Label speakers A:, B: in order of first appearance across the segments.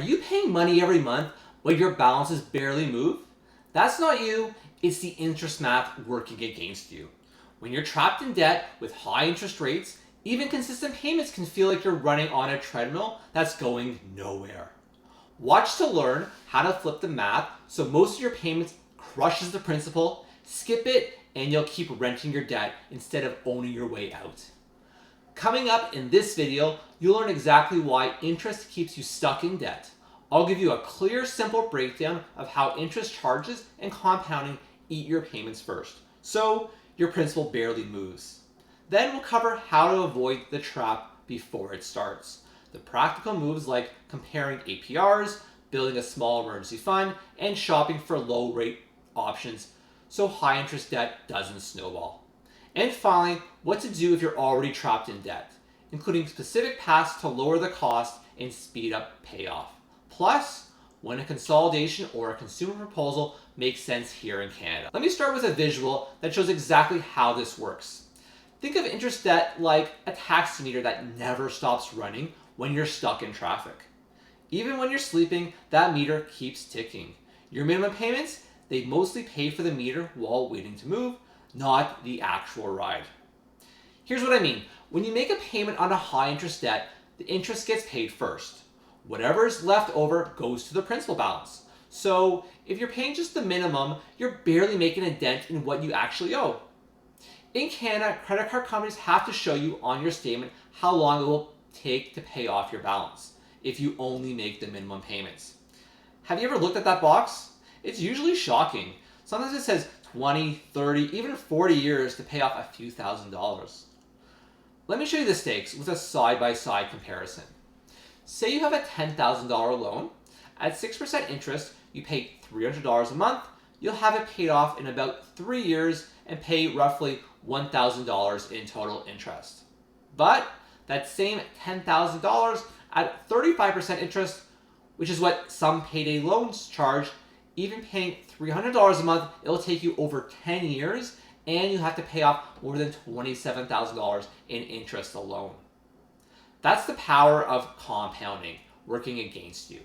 A: Are you paying money every month but your balances barely move? That's not you, it's the interest math working against you. When you're trapped in debt with high interest rates, even consistent payments can feel like you're running on a treadmill that's going nowhere. Watch to learn how to flip the math so most of your payments crushes the principal, skip it, and you'll keep renting your debt instead of owning your way out. Coming up in this video, you'll learn exactly why interest keeps you stuck in debt. I'll give you a clear, simple breakdown of how interest charges and compounding eat your payments first, so your principal barely moves. Then we'll cover how to avoid the trap before it starts. The practical moves like comparing APRs, building a small emergency fund, and shopping for low rate options so high interest debt doesn't snowball. And finally, what to do if you're already trapped in debt, including specific paths to lower the cost and speed up payoff. Plus, when a consolidation or a consumer proposal makes sense here in Canada. Let me start with a visual that shows exactly how this works. Think of interest debt like a taxi meter that never stops running when you're stuck in traffic. Even when you're sleeping, that meter keeps ticking. Your minimum payments, they mostly pay for the meter while waiting to move, not the actual ride. Here's what I mean. When you make a payment on a high interest debt, the interest gets paid first. Whatever is left over goes to the principal balance. So if you're paying just the minimum, you're barely making a dent in what you actually owe. In Canada, credit card companies have to show you on your statement how long it will take to pay off your balance if you only make the minimum payments. Have you ever looked at that box? It's usually shocking. Sometimes it says 20, 30, even 40 years to pay off a few $1,000s. Let me show you the stakes with a side-by-side comparison. Say you have a $10,000 loan. At 6% interest, you pay $300 a month. You'll have it paid off in about 3 years and pay roughly $1,000 in total interest. But that same $10,000 at 35% interest, which is what some payday loans charge, even paying $300 a month, it'll take you over 10 years and you have to pay off more than $27,000 in interest alone. That's the power of compounding working against you.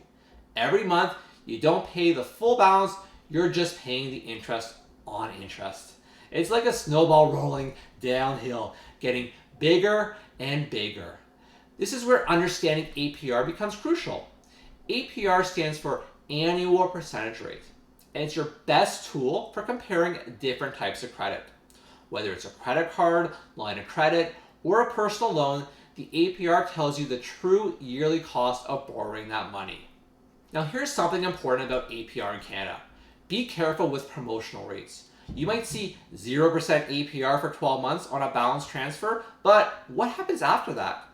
A: Every month, you don't pay the full balance, you're just paying the interest on interest. It's like a snowball rolling downhill, getting bigger and bigger. This is where understanding APR becomes crucial. APR stands for annual percentage rate, and it's your best tool for comparing different types of credit. Whether it's a credit card, line of credit, or a personal loan, the APR tells you the true yearly cost of borrowing that money. Now here's something important about APR in Canada. Be careful with promotional rates. You might see 0% APR for 12 months on a balance transfer, but what happens after that?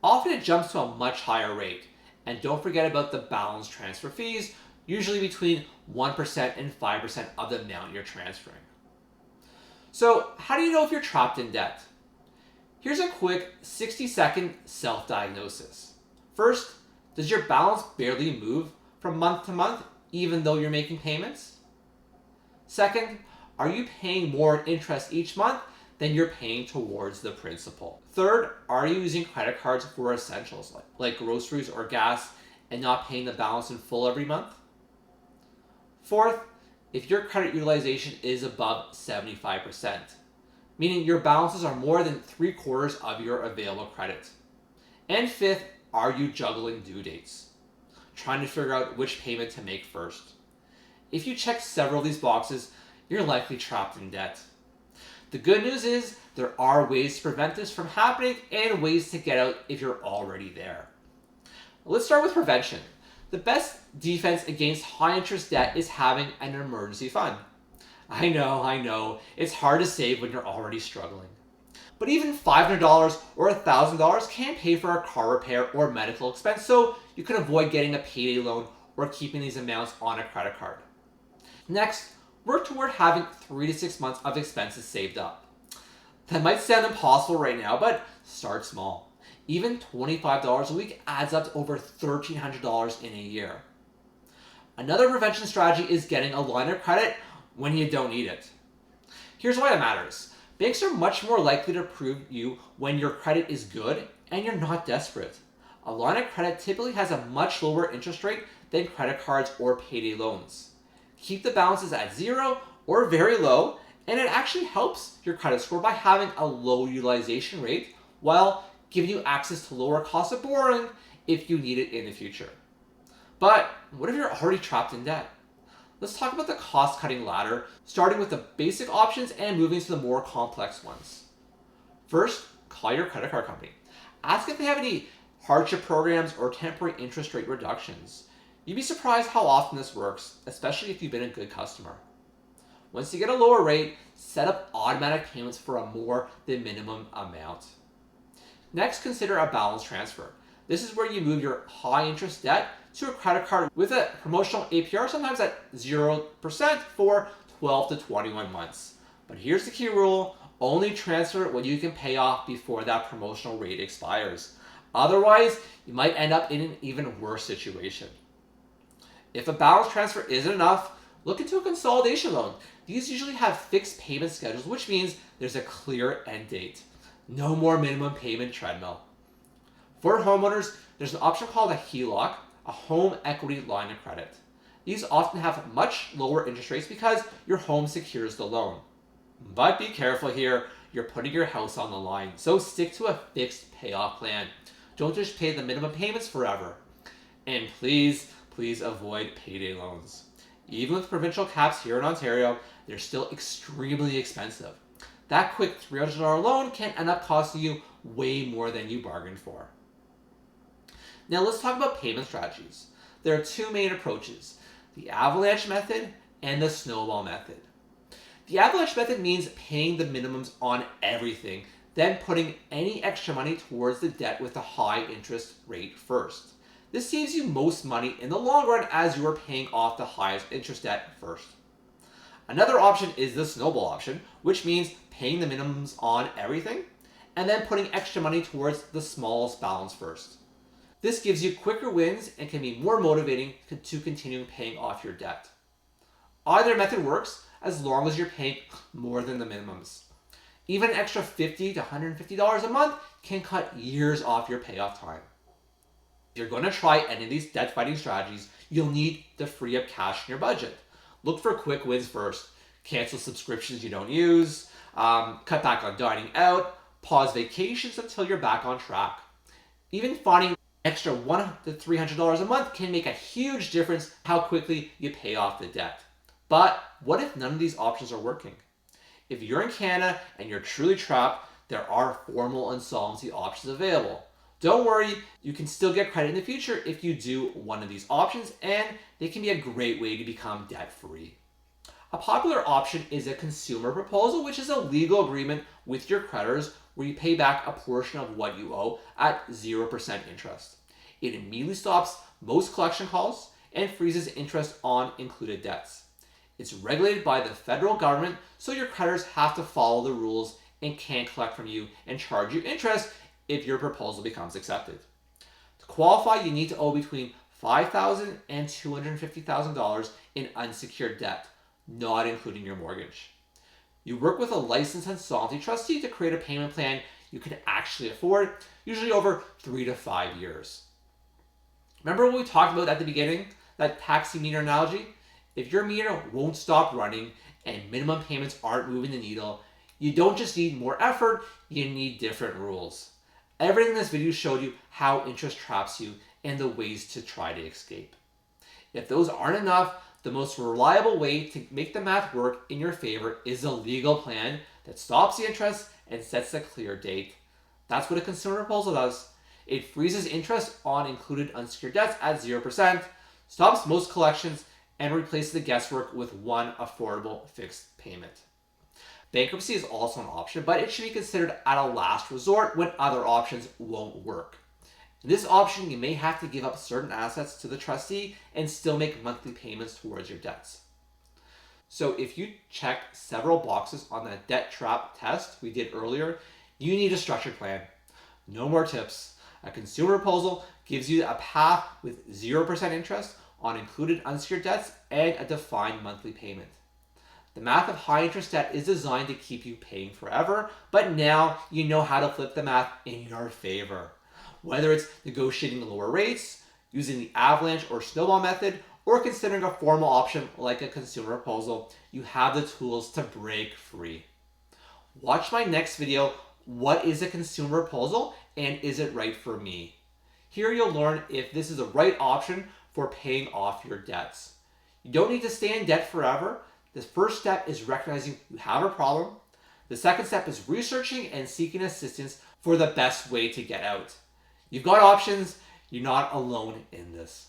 A: Often it jumps to a much higher rate. And don't forget about the balance transfer fees, usually between 1% and 5% of the amount you're transferring. So how do you know if you're trapped in debt? Here's a quick 60-second self-diagnosis. First, does your balance barely move from month to month even though you're making payments? Second, are you paying more interest each month than you're paying towards the principal? Third, are you using credit cards for essentials like groceries or gas and not paying the balance in full every month? Fourth, if your credit utilization is above 75%, meaning your balances are more than 3/4 of your available credit. And fifth, are you juggling due dates? Trying to figure out which payment to make first. If you check several of these boxes, you're likely trapped in debt. The good news is there are ways to prevent this from happening and ways to get out if you're already there. Let's start with prevention. The best defense against high interest debt is having an emergency fund. I know, it's hard to save when you're already struggling. But even $500 or $1,000 can pay for a car repair or medical expense, so you can avoid getting a payday loan or keeping these amounts on a credit card. Next, work toward having 3 to 6 months of expenses saved up. That might sound impossible right now, but start small. Even $25 a week adds up to over $1,300 in a year. Another prevention strategy is getting a line of credit when you don't need it. Here's why it matters. Banks are much more likely to approve you when your credit is good and you're not desperate. A line of credit typically has a much lower interest rate than credit cards or payday loans. Keep the balances at zero or very low, and it actually helps your credit score by having a low utilization rate while giving you access to lower cost of borrowing if you need it in the future. But what if you're already trapped in debt? Let's talk about the cost-cutting ladder, starting with the basic options and moving to the more complex ones. First, call your credit card company. Ask if they have any hardship programs or temporary interest rate reductions. You'd be surprised how often this works, especially if you've been a good customer. Once you get a lower rate, set up automatic payments for a more than minimum amount. Next, consider a balance transfer. This is where you move your high interest debt to a credit card with a promotional APR, sometimes at 0% for 12 to 21 months. But here's the key rule: only transfer what you can pay off before that promotional rate expires. Otherwise, you might end up in an even worse situation. If a balance transfer isn't enough, look into a consolidation loan. These usually have fixed payment schedules, which means there's a clear end date. No more minimum payment treadmill. For homeowners, there's an option called a HELOC, a home equity line of credit. These often have much lower interest rates because your home secures the loan. But be careful here, you're putting your house on the line, so stick to a fixed payoff plan. Don't just pay the minimum payments forever. And please avoid payday loans. Even with provincial caps here in Ontario, they're still extremely expensive. That quick $300 loan can end up costing you way more than you bargained for. Now let's talk about payment strategies. There are two main approaches: the avalanche method and the snowball method. The avalanche method means paying the minimums on everything, then putting any extra money towards the debt with a high interest rate first. This saves you most money in the long run as you are paying off the highest interest debt first. Another option is the snowball option, which means paying the minimums on everything and then putting extra money towards the smallest balance first. This gives you quicker wins and can be more motivating to continue paying off your debt. Either method works as long as you're paying more than the minimums. Even an extra $50 to $150 a month can cut years off your payoff time. If you're going to try any of these debt fighting strategies, you'll need to free up cash in your budget. Look for quick wins first. Cancel subscriptions you don't use, cut back on dining out, pause vacations until you're back on track. Even finding extra $100 to $300 a month can make a huge difference how quickly you pay off the debt. But what if none of these options are working? If you're in Canada and you're truly trapped, there are formal insolvency options available. Don't worry, you can still get credit in the future if you do one of these options, and they can be a great way to become debt-free. A popular option is a consumer proposal, which is a legal agreement with your creditors where you pay back a portion of what you owe at 0% interest. It immediately stops most collection calls and freezes interest on included debts. It's regulated by the federal government, so your creditors have to follow the rules and can't collect from you and charge you interest if your proposal becomes accepted. To qualify, you need to owe between $5,000 and $250,000 in unsecured debt, not including your mortgage. You work with a licensed insolvency trustee to create a payment plan you can actually afford, usually over 3 to 5 years. Remember what we talked about at the beginning, that taxi meter analogy? If your meter won't stop running and minimum payments aren't moving the needle, you don't just need more effort, you need different rules. Everything in this video showed you how interest traps you and the ways to try to escape. If those aren't enough, the most reliable way to make the math work in your favor is a legal plan that stops the interest and sets a clear date. That's what a consumer proposal does. It freezes interest on included unsecured debts at 0%, stops most collections, and replaces the guesswork with one affordable fixed payment. Bankruptcy is also an option, but it should be considered at a last resort when other options won't work. In this option, you may have to give up certain assets to the trustee and still make monthly payments towards your debts. So if you check several boxes on that debt trap test we did earlier, you need a structured plan. No more tips. A consumer proposal gives you a path with 0% interest on included unsecured debts and a defined monthly payment. The math of high interest debt is designed to keep you paying forever, but now you know how to flip the math in your favor. Whether it's negotiating lower rates, using the avalanche or snowball method, or considering a formal option like a consumer proposal, you have the tools to break free. Watch my next video, What is a Consumer Proposal and is it right for me? Here you'll learn if this is the right option for paying off your debts. You don't need to stay in debt forever. The first step is recognizing you have a problem. The second step is researching and seeking assistance for the best way to get out. You've got options. You're not alone in this.